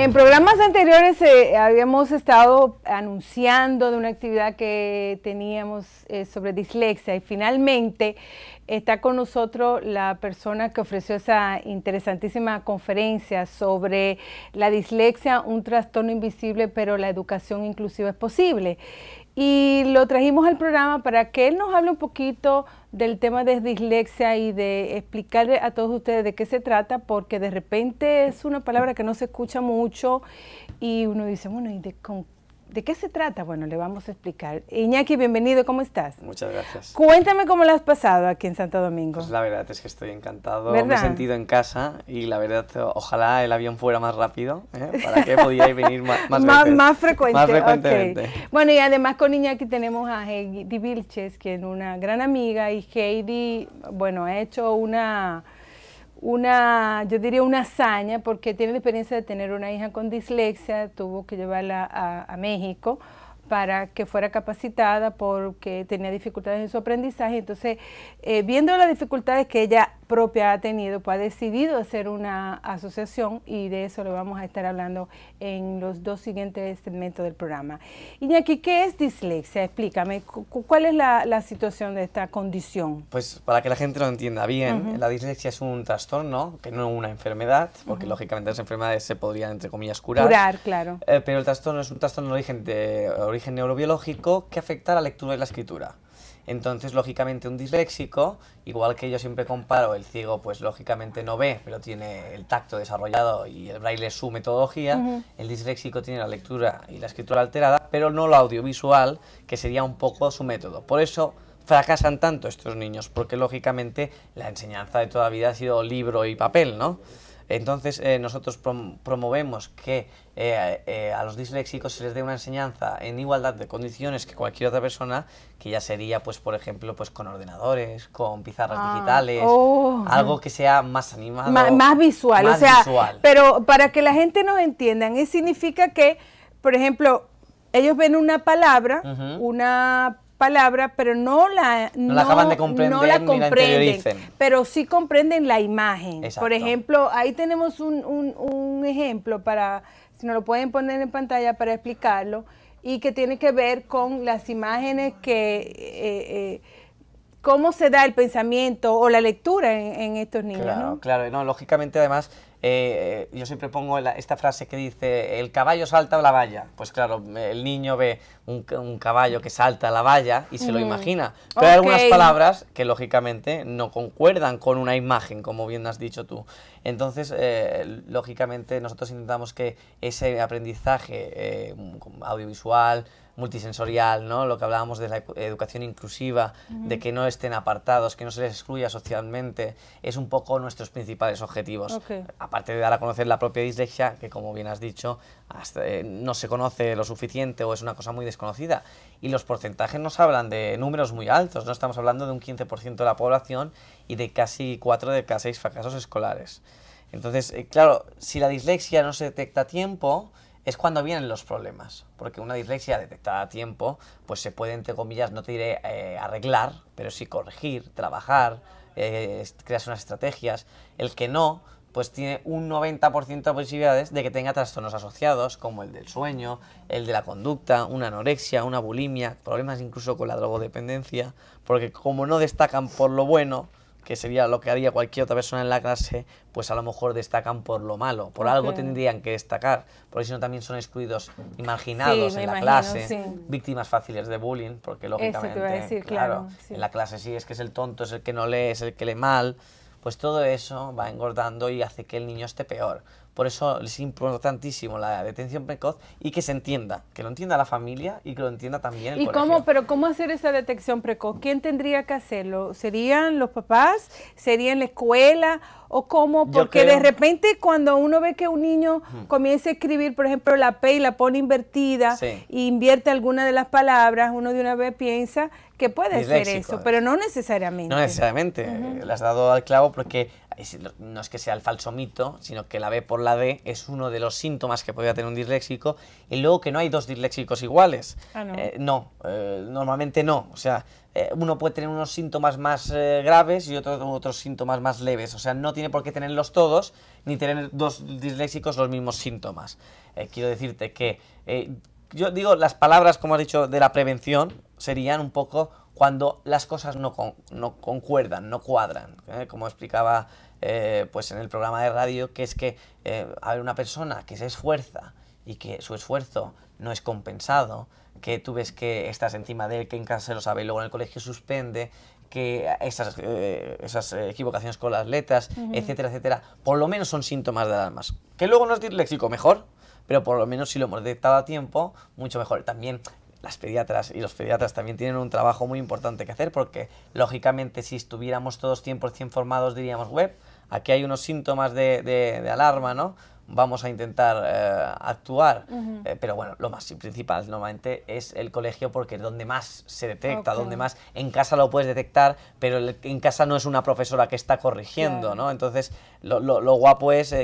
En programas anteriores habíamos estado anunciando de una actividad que teníamos sobre dislexia y finalmente está con nosotros la persona que ofreció esa interesantísima conferencia sobre la dislexia, un trastorno invisible, pero la educación inclusiva es posible. Y lo trajimos al programa para que él nos hable un poquito del tema de dislexia y de explicarle a todos ustedes de qué se trata, porque de repente es una palabra que no se escucha mucho y uno dice, bueno, ¿y de qué se trata? Bueno, le vamos a explicar. Iñaki, bienvenido, ¿cómo estás? Muchas gracias. Cuéntame cómo lo has pasado aquí en Santo Domingo. Pues la verdad es que estoy encantado, ¿verdad? Me he sentido en casa y la verdad, ojalá el avión fuera más rápido, para que pudierais venir más veces. Más frecuentemente. Okay. Bueno, y además con Iñaki tenemos a Heidi Vilches, que es una gran amiga, y Heidi, bueno, ha hecho yo diría una hazaña, porque tiene la experiencia de tener una hija con dislexia, tuvo que llevarla a México para que fuera capacitada porque tenía dificultades en su aprendizaje. Entonces, viendo las dificultades que ella propia ha tenido, pues ha decidido hacer una asociación y de eso le vamos a estar hablando en los dos siguientes segmentos del programa. Iñaki, ¿qué es dislexia? Explícame, ¿cuál es la situación de esta condición? Pues para que la gente lo entienda bien, la dislexia es un trastorno, que no es una enfermedad, porque lógicamente las enfermedades se podrían, entre comillas, curar. Curar, claro. Pero el trastorno es un trastorno de origen neurobiológico que afecta a la lectura y la escritura. Entonces, lógicamente, un disléxico, igual que yo siempre comparo, el ciego, pues lógicamente no ve, pero tiene el tacto desarrollado y el braille es su metodología, el disléxico tiene la lectura y la escritura alterada, pero no lo audiovisual, que sería un poco su método. Por eso fracasan tanto estos niños, porque lógicamente la enseñanza de toda la vida ha sido libro y papel, ¿no? Entonces nosotros promovemos que a los disléxicos se les dé una enseñanza en igualdad de condiciones que cualquier otra persona, que ya sería, pues por ejemplo, pues con ordenadores, con pizarras digitales, algo que sea más animado. Más visual, más o sea, visual. Pero para que la gente nos entienda, significa que, por ejemplo, ellos ven una palabra, pero no la acaban de comprender, no la ni la interiorizan. Pero sí comprenden la imagen. Exacto. Por ejemplo, ahí tenemos un ejemplo para, si nos lo pueden poner en pantalla para explicarlo, y que tiene que ver con las imágenes que cómo se da el pensamiento o la lectura en estos niños, claro, ¿no? Claro, no, lógicamente además yo siempre pongo esta frase que dice, el caballo salta a la valla. Pues claro, el niño ve un caballo que salta a la valla y se lo imagina. Pero hay algunas palabras que lógicamente no concuerdan con una imagen, como bien has dicho tú. Entonces, lógicamente nosotros intentamos que ese aprendizaje audiovisual, multisensorial, ¿no? Lo que hablábamos de la educación inclusiva, de que no estén apartados, que no se les excluya socialmente, es un poco nuestros principales objetivos. Aparte de dar a conocer la propia dislexia, que como bien has dicho, hasta, no se conoce lo suficiente o es una cosa muy desconocida. Y los porcentajes nos hablan de números muy altos, no estamos hablando de un 15% de la población y de casi 4 de cada 6 fracasos escolares. Entonces, claro, si la dislexia no se detecta a tiempo, es cuando vienen los problemas, porque una dislexia detectada a tiempo, pues se puede, entre comillas, no te diré arreglar, pero sí corregir, trabajar, crear unas estrategias. El que no, pues tiene un 90% de posibilidades de que tenga trastornos asociados, como el del sueño, el de la conducta, una anorexia, una bulimia, problemas incluso con la drogodependencia, porque como no destacan por lo bueno, que sería lo que haría cualquier otra persona en la clase, pues a lo mejor destacan por lo malo, por algo tendrían que destacar, por eso también son excluidos y marginados en la clase, víctimas fáciles de bullying, porque lógicamente, eso te iba a decir, claro, en la clase sí es que es el tonto, es el que no lee, es el que lee mal, pues todo eso va engordando y hace que el niño esté peor. Por eso es importantísimo la detención precoz y que se entienda, que lo entienda la familia y que lo entienda también el colegio. Pero ¿cómo hacer esa detección precoz? ¿Quién tendría que hacerlo? ¿Serían los papás? ¿Sería en la escuela? ¿O cómo? Porque de repente cuando uno ve que un niño comienza a escribir, por ejemplo, la P y la pone invertida y invierte alguna de las palabras, uno de una vez piensa que puede ser eso, pero no necesariamente. No necesariamente, le has dado al clavo porque no es que sea el falso mito, sino que la ve por la D es uno de los síntomas que podría tener un disléxico, y luego que no hay dos disléxicos iguales. Normalmente no, o sea, uno puede tener unos síntomas más graves y otros síntomas más leves, o sea, no tiene por qué tenerlos todos, ni tener dos disléxicos los mismos síntomas. Quiero decirte que, yo digo, las palabras, como has dicho, de la prevención, serían un poco cuando las cosas no concuerdan, no cuadran, como explicaba pues en el programa de radio, que es que hay una persona que se esfuerza y que su esfuerzo no es compensado, que tú ves que estás encima de él, que en casa se lo sabe y luego en el colegio suspende, que esas equivocaciones con las letras, etcétera, etcétera, por lo menos son síntomas de alarmas. Que luego no es disléxico, mejor, pero por lo menos si lo hemos detectado a tiempo, mucho mejor. También las pediatras y los pediatras también tienen un trabajo muy importante que hacer, porque lógicamente si estuviéramos todos 100% formados diríamos, aquí hay unos síntomas de alarma, ¿no? Vamos a intentar actuar, pero bueno, lo más principal normalmente es el colegio, porque es donde más se detecta, donde más. En casa lo puedes detectar, pero en casa no es una profesora que está corrigiendo, ¿no? Entonces lo guapo es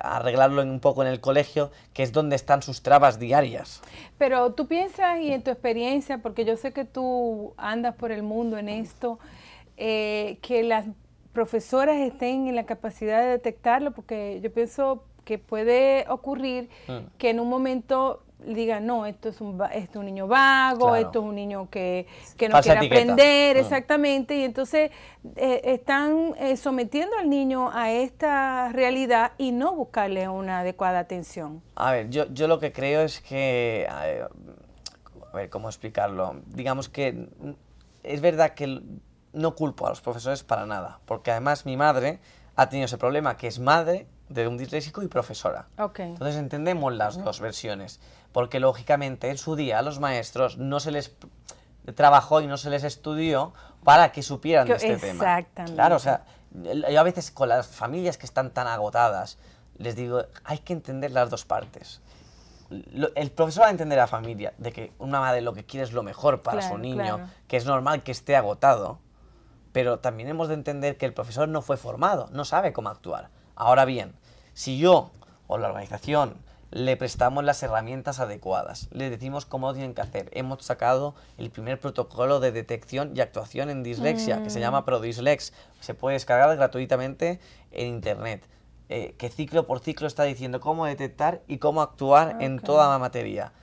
arreglarlo un poco en el colegio, que es donde están sus trabas diarias. Pero tú piensas, y en tu experiencia, porque yo sé que tú andas por el mundo en esto, que las profesoras estén en la capacidad de detectarlo, porque yo pienso que puede ocurrir que en un momento digan, no, esto es un niño vago, esto es un niño que no Falsa quiere etiqueta. aprender, exactamente, y entonces están sometiendo al niño a esta realidad y no buscarle una adecuada atención. A ver, yo lo que creo es que, a ver, ¿cómo explicarlo? Digamos que es verdad que no culpo a los profesores para nada, porque además mi madre ha tenido ese problema, que es madre de un disléxico y profesora. Entonces entendemos las dos versiones, porque lógicamente en su día a los maestros no se les trabajó y no se les estudió para que supieran de este tema. Claro, o sea, yo a veces con las familias que están tan agotadas, les digo, hay que entender las dos partes. El profesor va a entender a la familia de que una madre lo que quiere es lo mejor para su niño, que es normal que esté agotado, pero también hemos de entender que el profesor no fue formado, no sabe cómo actuar. Ahora bien, si yo o la organización le prestamos las herramientas adecuadas, le decimos cómo tienen que hacer, hemos sacado el primer protocolo de detección y actuación en dislexia, que se llama ProDislex, se puede descargar gratuitamente en internet, que ciclo por ciclo está diciendo cómo detectar y cómo actuar en toda la materia.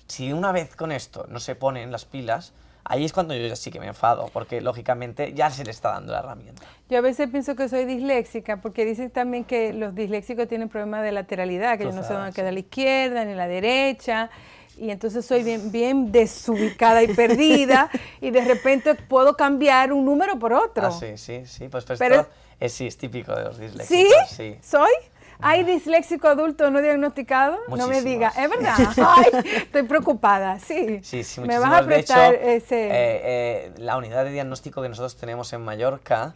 Si una vez con esto no se ponen las pilas, ahí es cuando yo sí que me enfado, porque lógicamente ya se le está dando la herramienta. Yo a veces pienso que soy disléxica, porque dicen también que los disléxicos tienen problemas de lateralidad, que yo no sé dónde queda la izquierda ni la derecha, y entonces soy bien desubicada y perdida, y de repente puedo cambiar un número por otro. Sí, pues esto es típico de los disléxicos. ¿Sí? ¿Soy? ¿Hay disléxico adulto no diagnosticado? Muchísimos. No me diga, ¿es verdad? Ay, estoy preocupada, sí. Sí, me vas a prestar de hecho, la unidad de diagnóstico que nosotros tenemos en Mallorca,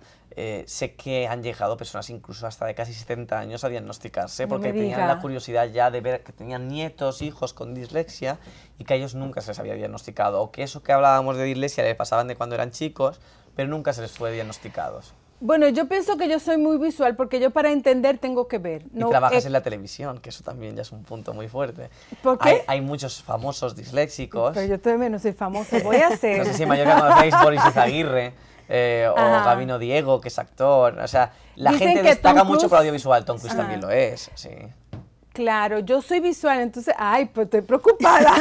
sé que han llegado personas incluso hasta de casi 70 años a diagnosticarse, porque tenían la curiosidad ya de ver que tenían nietos, hijos con dislexia, y que a ellos nunca se les había diagnosticado, o que eso que hablábamos de dislexia les pasaban de cuando eran chicos, pero nunca se les fue diagnosticados. Bueno, yo pienso que yo soy muy visual, porque yo para entender tengo que ver. Y trabajas en la televisión, que eso también ya es un punto muy fuerte. ¿Por qué? Hay muchos famosos disléxicos. Pero yo todavía no soy famosa, voy a ser. No sé si en Mallorca conocéis Boris Izaguirre, o Gabino Diego, que es actor. O sea, la gente destaca mucho por audiovisual. Tom Cruise también lo es, sí. Claro, yo soy visual, entonces, pues estoy preocupada.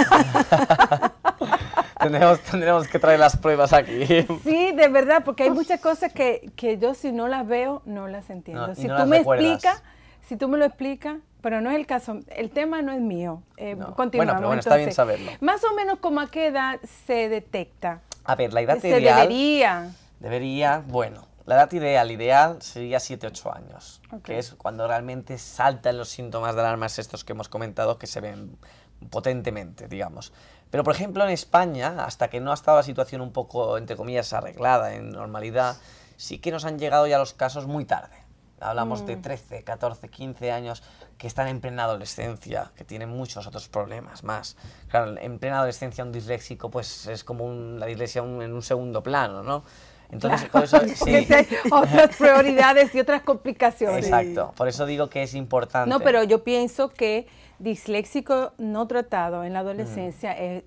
Tendremos que traer las pruebas aquí. Sí, de verdad, porque hay muchas cosas que yo si no las veo, no las entiendo. Si tú me explicas, si tú me lo explicas, pero no es el caso, el tema no es mío. Continuamos. Bueno, está bien saberlo. Más o menos, ¿como a qué edad se detecta? A ver, la edad ideal... Debería, la edad ideal sería 7-8 años, que es cuando realmente saltan los síntomas de alarmas estos que hemos comentado, que se ven potentemente, digamos. Pero, por ejemplo, en España, hasta que no ha estado la situación un poco, entre comillas, arreglada, en normalidad, sí que nos han llegado ya los casos muy tarde. Hablamos de 13, 14, 15 años que están en plena adolescencia, que tienen muchos otros problemas más. Claro, en plena adolescencia un disléxico pues es como la dislexia en un segundo plano, ¿no? Entonces, por eso, porque hay otras prioridades y otras complicaciones. Exacto, por eso digo que es importante. No, pero yo pienso que disléxico no tratado en la adolescencia es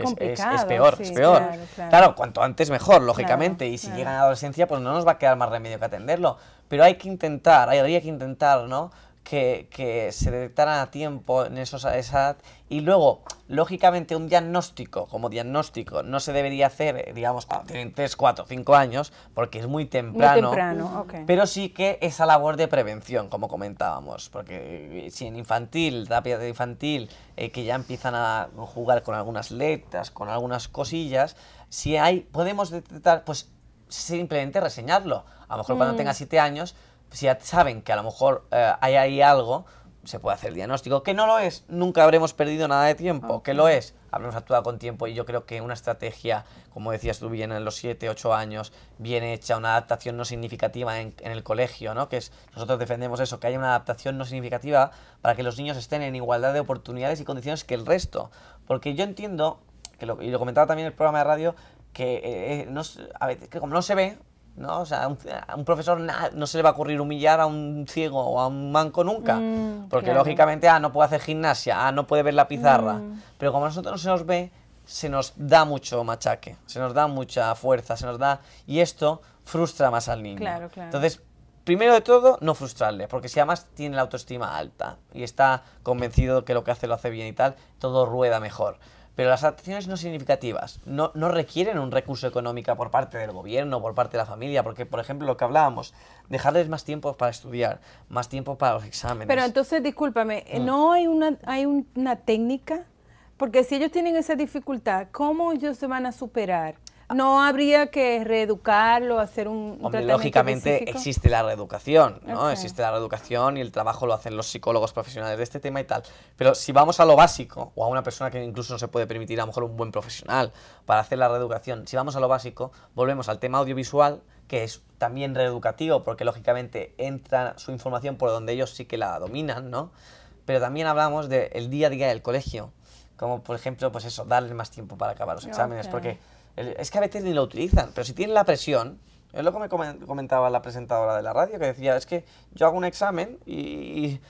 complicado. Es peor, sí, es peor. Claro, cuanto antes mejor, lógicamente, y si claro. llega a la adolescencia, pues no nos va a quedar más remedio que atenderlo. Pero hay que intentar, habría que intentar, ¿no?, que se detectaran a tiempo en esa edad. Y luego, lógicamente, un diagnóstico como diagnóstico no se debería hacer, digamos, cuando tienen 3, 4, 5 años, porque es muy temprano. Muy temprano, ok. Pero sí que esa labor de prevención, como comentábamos, porque si en infantil, terapia de infantil, que ya empiezan a jugar con algunas letras, con algunas cosillas, si hay, podemos detectar, pues simplemente reseñarlo. A lo mejor cuando tenga 7 años, si ya saben que a lo mejor hay ahí algo, se puede hacer diagnóstico. Que no lo es, nunca habremos perdido nada de tiempo. Que lo es, habremos actuado con tiempo. Y yo creo que una estrategia, como decías tú bien, en los 7, 8 años, bien hecha, una adaptación no significativa en el colegio, ¿no? Que es, nosotros defendemos eso, que haya una adaptación no significativa para que los niños estén en igualdad de oportunidades y condiciones que el resto. Porque yo entiendo, y lo comentaba también en el programa de radio, que, a veces, que como no se ve, ¿no? O sea, a un profesor no se le va a ocurrir humillar a un ciego o a un manco nunca, porque claro. lógicamente, no puede hacer gimnasia, no puede ver la pizarra, pero como a nosotros no se nos ve, se nos da mucho machaque, se nos da mucha fuerza, y esto frustra más al niño. Claro, claro. Entonces, primero de todo, no frustrarle, porque si además tiene la autoestima alta y está convencido que lo que hace lo hace bien y tal, todo rueda mejor. Pero las adaptaciones no significativas no requieren un recurso económico por parte del gobierno, por parte de la familia, porque, por ejemplo, lo que hablábamos, dejarles más tiempo para estudiar, más tiempo para los exámenes. Pero entonces, discúlpame, ¿no hay una técnica? Porque si ellos tienen esa dificultad, ¿cómo ellos se van a superar? ¿No habría que reeducarlo, hacer un tratamiento lógicamente específico? existe la reeducación, ¿no? Okay. Existe la reeducación y el trabajo lo hacen los psicólogos profesionales de este tema y tal. Pero si vamos a lo básico, o a una persona que incluso no se puede permitir a lo mejor un buen profesional para hacer la reeducación, si vamos a lo básico, volvemos al tema audiovisual, que es también reeducativo, porque lógicamente entra su información por donde ellos sí que la dominan, ¿no? Pero también hablamos del día a día del colegio, como por ejemplo, pues eso, darles más tiempo para acabar los exámenes, porque es que a veces ni lo utilizan, pero si tienen la presión, es lo que me comentaba la presentadora de la radio, que decía, es que yo hago un examen y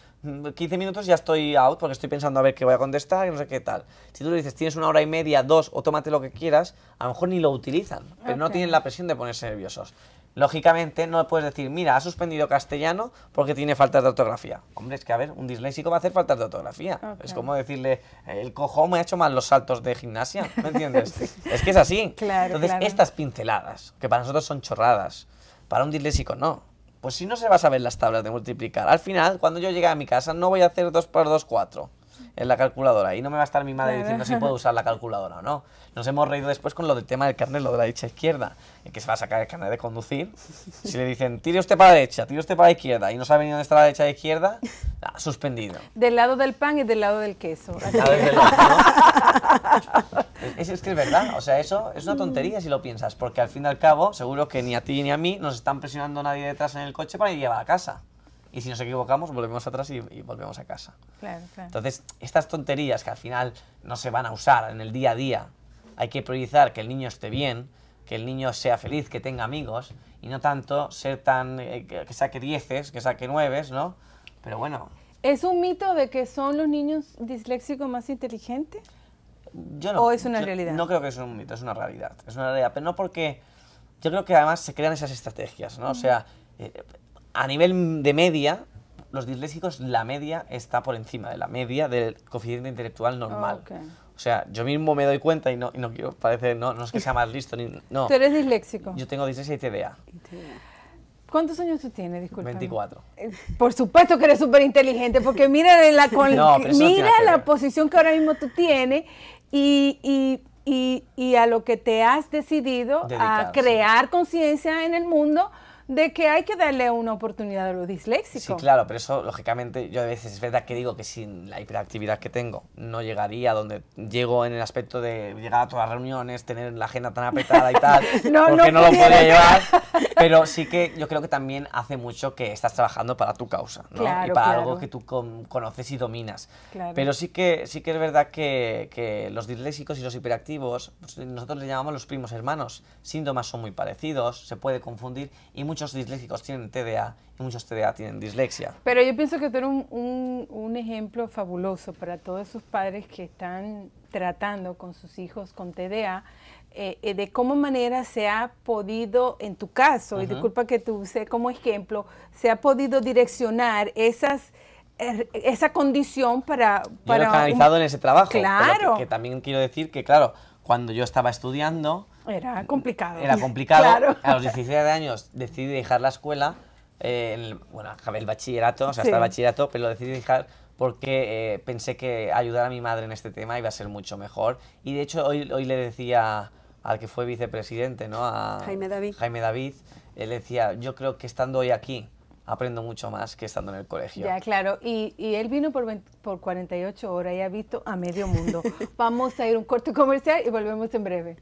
15 minutos ya estoy out porque estoy pensando a ver qué voy a contestar y no sé qué tal. Si tú le dices, tienes 1 hora y media, 2, o tómate lo que quieras, a lo mejor ni lo utilizan, pero no tienen la presión de ponerse nerviosos. Lógicamente no puedes decir, mira, ha suspendido castellano porque tiene faltas de ortografía. Hombre, es que a ver, un disléxico va a hacer faltas de ortografía. Es como decirle, el cojo me ha hecho mal los saltos de gimnasia, ¿me entiendes? Es que es así. Claro, entonces, estas pinceladas, que para nosotros son chorradas, para un disléxico no. Pues si no se va a saber las tablas de multiplicar, al final, cuando yo llegue a mi casa, no voy a hacer 2 por 2, 4 en la calculadora y no me va a estar mi madre diciendo si puedo usar la calculadora o no. Nos hemos reído después con lo del tema del carnet, lo de la derecha-izquierda, en que se va a sacar el carnet de conducir. Si le dicen, tire usted para la derecha, tire usted para la izquierda y no sabe ni dónde está la derecha e izquierda, suspendido. Del lado del pan y del lado del queso. Es que es verdad, o sea, eso es una tontería si lo piensas, porque al fin y al cabo, seguro que ni a ti ni a mí nos están presionando nadie detrás en el coche para ir llevar a casa. Y si nos equivocamos, volvemos atrás y volvemos a casa. Claro, claro. Entonces, estas tonterías que al final no se van a usar en el día a día, hay que priorizar que el niño esté bien, que el niño sea feliz, que tenga amigos, y no tanto ser tan... que saque 10, que saque 9, ¿no? Pero bueno... ¿Es un mito de que son los niños disléxicos más inteligentes? Yo no, ¿O es una realidad? No creo que es un mito, es una realidad. Es una realidad, pero no porque... Yo creo que además se crean esas estrategias, ¿no? O sea... a nivel de media, los disléxicos, la media está por encima de la media del coeficiente intelectual normal. O sea, yo mismo me doy cuenta y no quiero parecer, no es que sea más listo, no. ¿Tú eres disléxico? Yo tengo dislexia y TDA. ¿Cuántos años tú tienes? Disculpa. 24. Por supuesto que eres súper inteligente, porque mira la posición que ahora mismo tú tienes y a lo que te has decidido a crear conciencia en el mundo de que hay que darle una oportunidad a los disléxicos. Sí, claro, pero eso, lógicamente, yo a veces es verdad que digo que sin la hiperactividad que tengo, no llegaría a donde llego en el aspecto de llegar a todas las reuniones, tener la agenda tan apretada y tal, porque no lo podía llevar, pero sí que yo creo que también hace mucho que estás trabajando para tu causa, ¿no? Claro, y para claro. algo que tú conoces y dominas. Claro. Pero sí que es verdad que los disléxicos y los hiperactivos, pues nosotros les llamamos los primos hermanos, síntomas son muy parecidos, se puede confundir, y muchos disléxicos tienen TDA y muchos TDA tienen dislexia. Pero yo pienso que tú eres un ejemplo fabuloso para todos esos padres que están tratando con sus hijos con TDA, de cómo manera se ha podido, en tu caso, y disculpa que te use como ejemplo, se ha podido direccionar esa condición para yo lo he canalizado en ese trabajo. Claro. Pero que también quiero decir que, claro, cuando yo estaba estudiando... Era complicado. Era complicado. Claro. A los 17 años decidí dejar la escuela, bueno, acabé el bachillerato, o sea, Sí. hasta el bachillerato, pero lo decidí dejar porque pensé que ayudar a mi madre en este tema iba a ser mucho mejor. Y de hecho hoy le decía al que fue vicepresidente, ¿no? A Jaime David. Jaime David, le decía, yo creo que estando hoy aquí aprendo mucho más que estando en el colegio. Ya, claro. Y él vino por 48 horas y ha visto a medio mundo. Vamos a ir a un corte comercial y volvemos en breve.